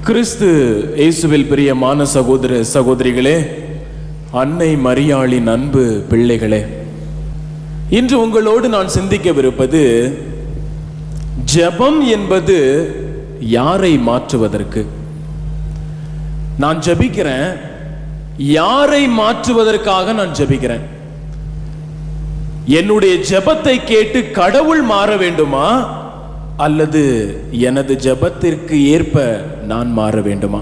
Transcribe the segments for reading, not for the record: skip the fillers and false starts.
கிறிஸ்து இயேசுவில் பிரியமான சகோதர சகோதரிகளே, அன்னை மரியாளின் அன்பு பிள்ளைகளே, இன்று உங்களோடு நான் சிந்திக்கவிருப்பது ஜெபம் என்பது யாரை மாற்றுவதற்கு. நான் ஜெபிக்கிறேன், யாரை மாற்றுவதற்காக நான் ஜெபிக்கிறேன்? என்னுடைய ஜெபத்தை கேட்டு கடவுள் மாற வேண்டுமா, அல்லது எனது ஜெபத்திற்கு ஏற்ப நான் மாற வேண்டுமா?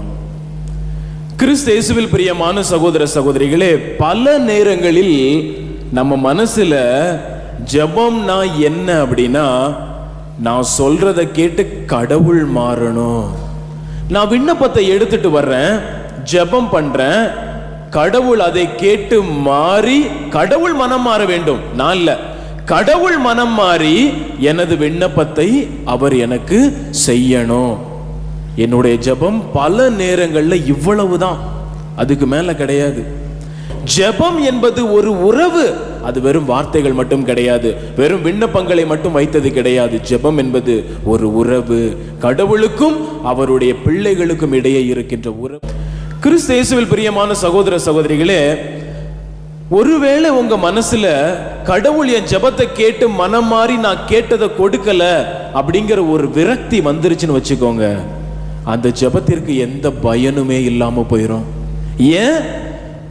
கிறிஸ்து இயேசுவில் பிரியமான சகோதர சகோதரிகளே, பல நேரங்களில் நம்ம மனசுல ஜெபம்னா என்ன அப்படின்னா, நான் சொல்றதை கேட்டு கடவுள் மாறணும். நான் விண்ணப்பத்தை எடுத்துட்டு வர்றேன், ஜெபம் பண்றேன், கடவுள் அதை கேட்டு மாறி கடவுள் மனம் மாற வேண்டும். நான் இல்ல, கடவுள் மனம் மாறி எனது விண்ணப்பத்தை அவர் எனக்கு செய்யணும். என்னுடைய ஜெபம் பல நேரங்கள்ல இவ்வளவுதான், அதுக்கு மேல கிடையாது. ஜெபம் என்பது ஒரு உறவு. அது வெறும் வார்த்தைகள் மட்டும் கிடையாது, வெறும் விண்ணப்பங்களை மட்டும் வைத்தது கிடையாது. ஜெபம் என்பது ஒரு உறவு, கடவுளுக்கும் அவருடைய பிள்ளைகளுக்கும் இடையே இருக்கின்ற உறவு. கிறிஸ்து இயேசுவில் பிரியமான சகோதர சகோதரிகளே, ஒருவேளை உங்க மனசுல கடவுள் என் ஜெபத்தை கேட்டு மனம் மாறி நான் கேட்டதை கொடுக்கல அப்படிங்கிற ஒரு விரக்தி வந்துருச்சுன்னு வச்சுக்கோங்க, அந்த ஜெபத்திற்கு எந்த பயனுமே இல்லாம போயிடும். ஏன்?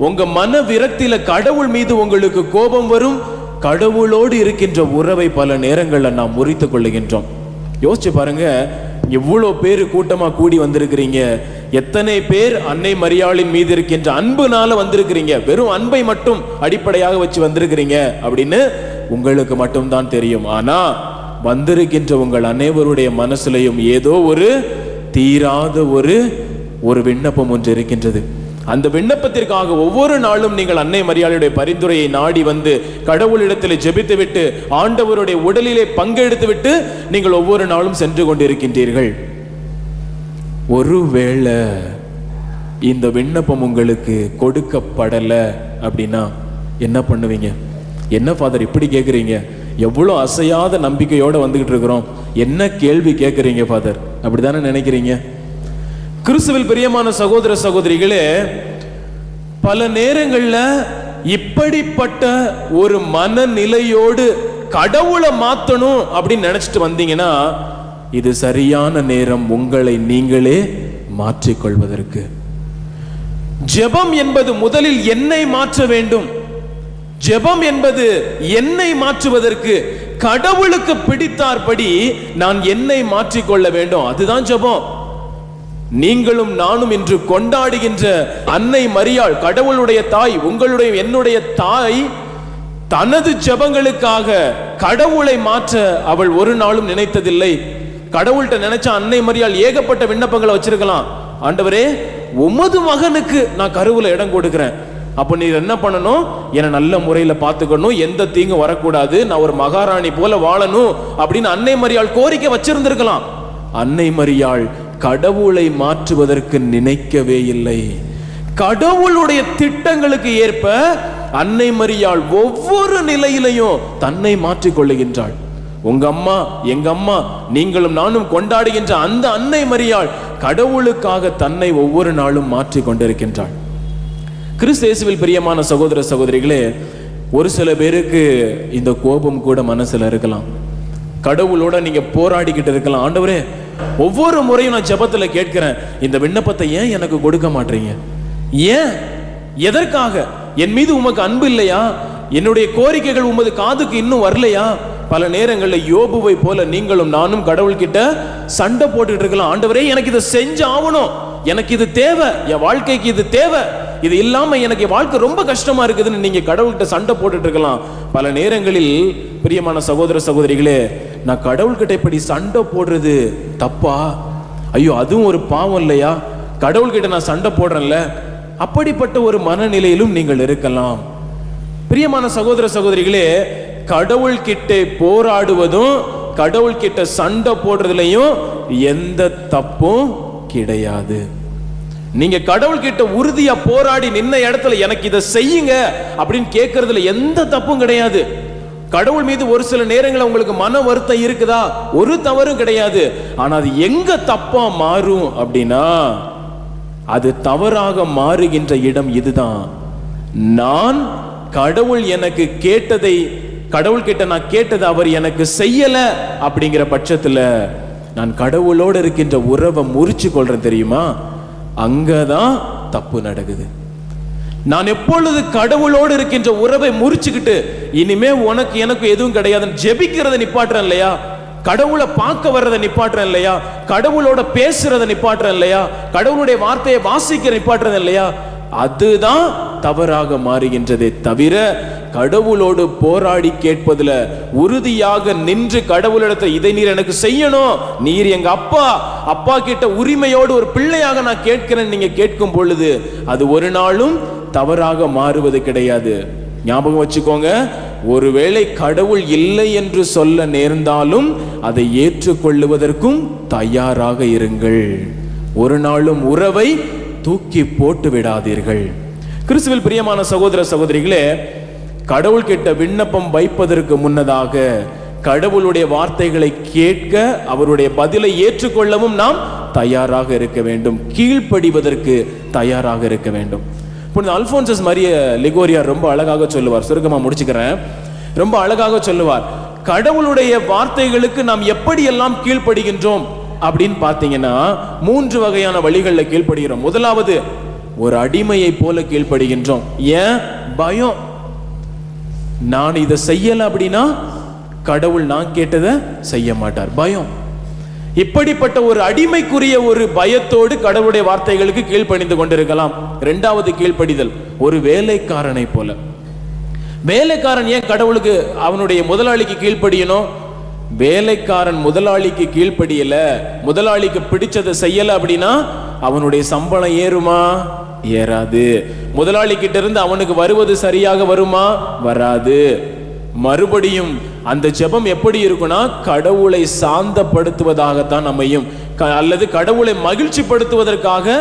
உங்க மன விரக்தியில கடவுள் மீது உங்களுக்கு கோபம் வரும். கடவுளோடு இருக்கின்ற உறவை பல நேரங்கள்ல நாம் முறித்து கொள்ளுகின்றோம். யோசிச்சு பாருங்க, எவ்வளோ பேர் கூட்டமா கூடி வந்திருக்கிறீங்க, எத்தனை பேர் அன்னை மரியாளின் மீது இருக்கின்ற அன்புனால வந்திருக்கிறீங்க, வெறும் அன்பை மட்டும் அடிப்படையாக வச்சு வந்திருக்கிறீங்க அப்படின்னு உங்களுக்கு மட்டும்தான் தெரியும். ஆனா வந்திருக்கின்ற உங்கள் அனைவருடைய மனசுலையும் ஏதோ ஒரு தீராத ஒரு விண்ணப்பம் ஒன்று இருக்கின்றது. அந்த விண்ணப்பத்திற்காக ஒவ்வொரு நாளும் நீங்கள் அன்னை மரியாளுடைய பரிந்துரையை நாடி வந்து கடவுளிடத்தில் ஜெபித்து விட்டு ஆண்டவருடைய உடலிலே பங்கெடுத்து விட்டு நீங்கள் ஒவ்வொரு நாளும் சென்று கொண்டிருக்கின்றீர்கள். ஒருவேளை இந்த விண்ணப்பம் உங்களுக்கு கொடுக்கப்படல அப்படின்னா என்ன பண்ணுவீங்க? என்ன ஃபாதர் இப்படி கேட்குறீங்க, எவ்வளோ அசையாத நம்பிக்கையோடு வந்துகிட்டு இருக்கிறோம், என்ன கேள்வி கேட்குறீங்க ஃபாதர், அப்படித்தானே நினைக்கிறீங்க? கிறிஸ்துவில் பிரியமான சகோதர சகோதரிகளே, பல நேரங்கள்ல இப்படிப்பட்ட ஒரு மனநிலையோடு கடவுளை மாத்தணும் அப்படின்னு நினைச்சிட்டு வந்தீங்கன்னா, இது சரியான நேரம் உங்களை நீங்களே மாற்றிக்கொள்வதற்கு. ஜெபம் என்பது முதலில் என்னை மாற்ற வேண்டும். ஜெபம் என்பது என்னை மாற்றுவதற்கு, கடவுளுக்கு பிடித்தாற்படி நான் என்னை மாற்றிக்கொள்ள வேண்டும். அதுதான் ஜெபம். நீங்களும் நானும் இன்று கொண்டாடுகின்ற அன்னை மரியாள், கடவுளுடைய தாய், உங்களுடைய என்னுடைய தாய், தனது ஜெபங்களுக்காக கடவுளை மாற்ற அவள் ஒரு நாளும் நினைத்ததில்லை. கடவுள்கிட்ட நினைச்சா அன்னை மரியாள் ஏகப்பட்ட விண்ணப்பங்களை வச்சிருக்கலாம். ஆண்டவரே, உமது மகனுக்கு நான் கருவுல இடம் கொடுக்கிறேன், அப்ப நீ என்ன பண்ணணும், என்னை நல்ல முறையில பார்த்துக்கணும், எந்த தீங்கும் வரக்கூடாது, நான் ஒரு மகாராணி போல வாழணும் அப்படின்னு அன்னை மரியாள் கோரிக்கை வச்சிருந்திருக்கலாம். அன்னை மரியாள் கடவுளை மாற்றுவதற்கு நினைக்கவே இல்லை. கடவுளுடைய திட்டங்களுக்கு ஏற்ப அன்னை மரியாள் ஒவ்வொரு நிலையிலையும் தன்னை மாற்றிக் கொள்ளுகின்றாள். உங்க அம்மா, எங்க அம்மா, நீங்களும் நானும் கொண்டாடுகின்ற அந்த அன்னை மரியாள் கடவுளுக்காக தன்னை ஒவ்வொரு நாளும் மாற்றிக் கொண்டிருக்கின்றாள். கிறிஸ்து இயேசுவில் பிரியமான சகோதர சகோதரிகளே, ஒரு சில பேருக்கு இந்த கோபம் கூட மனசுல இருக்கலாம். கடவுளோட நீங்க போராடிக்கிட்டு இருக்கலாம். ஆண்டவரே, ஒவ்வொரு முறையும் நான் ஜெபத்துல கேட்கிறேன், இந்த விண்ணப்பத்தை ஏன் எனக்கு கொடுக்க மாட்டீங்க? ஏன்? எதற்காக? என் மீது உமக்கு அன்பு இல்லையா? என்னுடைய கோரிக்கைகள் உமது காதுக்கு இன்னும் வரலையா? பல நேரங்களில் யோபுவை போல நீங்களும் நானும் கடவுள் கிட்ட சண்டை போட்டுட்டு இருக்கலாம். ஆண்டவரே, எனக்கு இதை செஞ்சு ஆகணும், எனக்கு இது தேவை, என் வாழ்க்கைக்கு இது தேவை, இது இல்லாம எனக்கு வாழ்க்கை ரொம்ப கஷ்டமா இருக்குதுன்னு நீங்க கடவுள்கிட்ட சண்டை போட்டுட்டு இருக்கலாம். பல நேரங்களில் பிரியமான சகோதர சகோதரிகளே, நான் கடவுள்கிட்ட இப்படி சண்டை போடுறது தப்பா? ஐயோ, அதுவும் ஒரு பாவம் இல்லையா? கடவுள்கிட்ட நான் சண்டை போடுறேன்ல, அப்படிப்பட்ட ஒரு மனநிலையிலும் நீங்கள் இருக்கலாம். பிரியமான சகோதர சகோதரிகளே, கடவுள் கிட்ட போராடுவதும் கடவுள் கிட்ட சண்டை போடுறதுலையும் எந்த தப்பும் கிடையாது. நீங்க கடவுள் கிட்ட உறுதியா போராடி நின்ன இடத்துல எனக்கு இதை செய்யுங்க அப்படின்னு கேட்கறதுல எந்த தப்பும் கிடையாது. கடவுள் மீது ஒரு சில நேரங்கள் உங்களுக்கு மன வருத்தம் இருக்குதா? ஒரு தவறும் கிடையாது. ஆனா அது எங்க தப்பா மாறும் அப்படின்னா, அது தவறாக மாறுகின்ற இடம் இதுதான். நான் கடவுள் எனக்கு கேட்டதை, கடவுள் கிட்ட நான் கேட்டதை அவர் எனக்கு செய்யல அப்படிங்கிற பட்சத்துல நான் கடவுளோடு இருக்கின்ற உறவை முறிச்சு கொள்றேன் தெரியுமா? அங்கதான் தப்பு நடக்குது. நான் எப்பொழுது கடவுளோடு இருக்கின்ற உறவை முறிச்சுக்கிட்டு இனிமே உனக்கு எனக்கு எதுவும் கிடையாதுன்னு ஜெபிக்கிறத நிப்பாட்டுறேன் இல்லையா, கடவுளை பார்க்க வர்றதை நிப்பாட்டுறேன் இல்லையா, கடவுளோட பேசுறதை நிப்பாட்டுறேன் இல்லையா, கடவுளுடைய வார்த்தையை வாசிக்கிற நிப்பாட்டுறது இல்லையா, அதுதான் தவறாக மாறுகின்றதே தவிர கடவுளோடு போராடி கேட்பதுல உறுதியாக நின்று கடவுளிடத்தை இதை நீர் எனக்கு செய்யணும், நீர் எங்க அப்பா கிட்ட உரிமையோடு ஒரு பிள்ளையாக நான் கேட்கிறேன் நீங்க கேட்கும் பொழுது அது ஒரு நாளும் தவறாக மாறுவது கிடையாது. ஞாபகம் வச்சுக்கோங்க, ஒருவேளை கடவுள் இல்லை என்று சொல்ல நேர்ந்தாலும் அதை ஏற்றுக்கொள்ளுவதற்கும் தயாராக இருங்கள். ஒரு நாளும் உறவை தூக்கி போட்டு விடாதீர்கள். கிறிஸ்துவில் பிரியமான சகோதர சகோதரிகளே, கடவுள் கிட்ட விண்ணப்பம் வைப்பதற்கு முன்னதாக கடவுளுடைய வார்த்தைகளை கேட்க, அவருடைய பதிலை ஏற்றுக்கொள்ளவும் நாம் தயாராக இருக்க வேண்டும். கீழ்ப்படிவதற்கு தயாராக இருக்க வேண்டும். அல்போன்சஸ் மரிய லிகோரியார் ரொம்ப அழகாக சொல்லுவார், சுருக்கமா முடிச்சுக்கிறேன், ரொம்ப அழகாக சொல்லுவார், கடவுளுடைய வார்த்தைகளுக்கு நாம் எப்படியெல்லாம் கீழ்ப்படுகின்றோம் அப்படின்னு பார்த்தீங்கன்னா 3 வகையான வழிகளில் கீழ்ப்படுகிறோம். முதலாவது, ஒரு அடிமையை போல கீழ்ப்படுகின்றோம். ஏன்? பயம். நான் இதை செய்யல அப்படின்னா கடவுள் நான் கேட்டதை செய்ய மாட்டார், பயம். இப்படிப்பட்ட ஒரு அடிமைக்குரிய ஒரு பயத்தோடு கடவுளுடைய வார்த்தைகளுக்கு கீழ்ப்படிந்து கொண்டிருக்கலாம். 2வது கீழ்ப்படிதல், ஒரு வேலைக்காரனை போல. வேலைக்காரன் ஏன் கடவுளுக்கு அவனுடைய முதலாளிக்கு கீழ்ப்படியணும்? வேலைக்காரன் முதலாளிக்கு கீழ்ப்படியல, முதலாளிக்கு பிடிச்சதை செய்யல அப்படின்னா அவனுடைய சம்பளம் ஏறுமா? ஏறாது. முதலாளி கிட்ட இருந்து அவனுக்கு வருவது சரியாக வருமா? வராது. மறுபடியும் அந்த ஜெபம் எப்படி இருக்குன்னா, கடவுளை சாந்தப்படுத்துவதாகத்தான் அமையும். அல்லது கடவுளை மகிழ்ச்சி படுத்துவதற்காக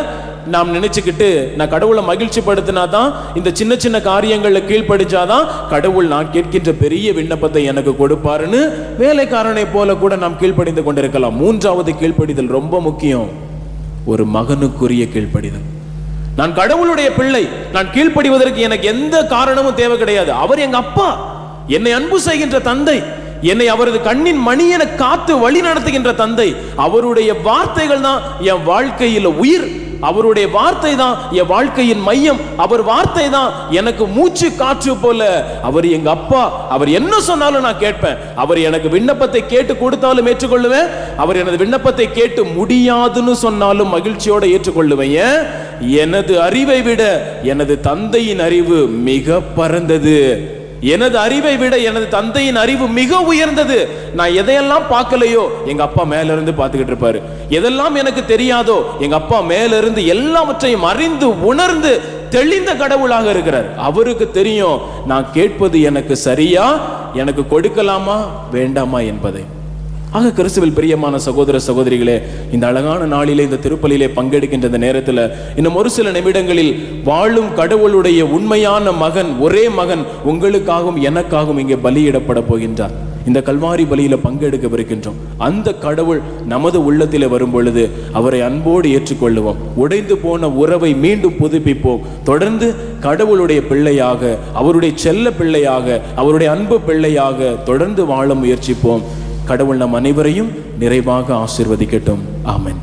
நாம் நினைச்சுக்கிட்டு, நான் கடவுளை மகிழ்ச்சி படுத்தினா தான், இந்த சின்ன சின்ன காரியங்கள்ல கீழ்ப்படிச்சாதான் கடவுள் நான் கேட்கின்ற பெரிய விண்ணப்பத்தை எனக்கு கொடுப்பாருன்னு வேலைக்காரனை போல கூட நாம் கீழ்ப்படிந்து கொண்டிருக்கலாம். 3வது கீழ்ப்படிதல் ரொம்ப முக்கியம், ஒரு மகனுக்குரிய கீழ்ப்படிதல். நான் கடவுளுடைய பிள்ளை, நான் கீழ்ப்படிவதற்கு எனக்கு எந்த காரணமும் தேவை கிடையாது. அவர் எங்க அப்பா, என்னை அன்பு செய்கின்ற தந்தை, என்னை அவரது கண்ணின் மணி என காத்து வழி நடத்துகின்ற தந்தை. அவருடைய வார்த்தைகள் தான் என் வாழ்க்கையில் உயிர், அவருடைய வார்த்தை தான் என் வாழ்க்கையின் மையம், அவர் வார்த்தை தான் எனக்கு மூச்சு காற்று போல. அவர் எங்க அப்பா, அவர் என்ன சொன்னாலும் நான் கேட்பேன். அவர் எனக்கு விண்ணப்பத்தை கேட்டு கொடுத்தாலும் ஏற்றுக்கொள்ளுவேன், அவர் எனது விண்ணப்பத்தை கேட்டு முடியாதுன்னு சொன்னாலும் மகிழ்ச்சியோட ஏற்றுக்கொள்ளுவேன். எனது அறிவை விட எனது தந்தையின் அறிவு மிக பரந்தது, எனது அறிவை விட எனது தந்தையின் அறிவு மிக உயர்ந்தது. நான் எதையெல்லாம் பார்க்கலையோ எங்க அப்பா மேல இருந்து பார்த்துக்கிட்டு இருப்பாரு, எதெல்லாம் எனக்கு தெரியாதோ எங்க அப்பா மேல இருந்து எல்லாவற்றையும் அறிந்து உணர்ந்து தெளிந்த கடவுளாக இருக்கிறார். அவருக்கு தெரியும் நான் கேட்பது எனக்கு சரியா, எனக்கு கொடுக்கலாமா வேண்டாமா என்பதை. ஆக கிறிஸ்துவில் பிரியமான சகோதர சகோதரிகளே, இந்த அழகான நாளிலே, இந்த திருப்பலியிலே பங்கெடுக்கின்ற இந்த நேரத்தில் இன்னும் ஒரு சில நிமிடங்களில் வாழும் கடவுளுடைய உண்மையான மகன், ஒரே மகன் உங்களுக்காகவும் எனக்காகவும் இங்கே பலியிடப்பட போகின்றார். இந்த கல்வாரி பலியில பங்கெடுக்கவிருக்கின்றோம். அந்த கடவுள் நமது உள்ளத்திலே வரும் பொழுது அவரை அன்போடு ஏற்றுக்கொள்ளுவோம். உடைந்து போன உறவை மீண்டும் புதுப்பிப்போம். தொடர்ந்து கடவுளுடைய பிள்ளையாக, அவருடைய செல்ல பிள்ளையாக, அவருடைய அன்பு பிள்ளையாக தொடர்ந்து வாழ முயற்சிப்போம். கடவுள் நம் அனைவரையும் நிறைவாக ஆசீர்வதிக்கட்டும். ஆமென்.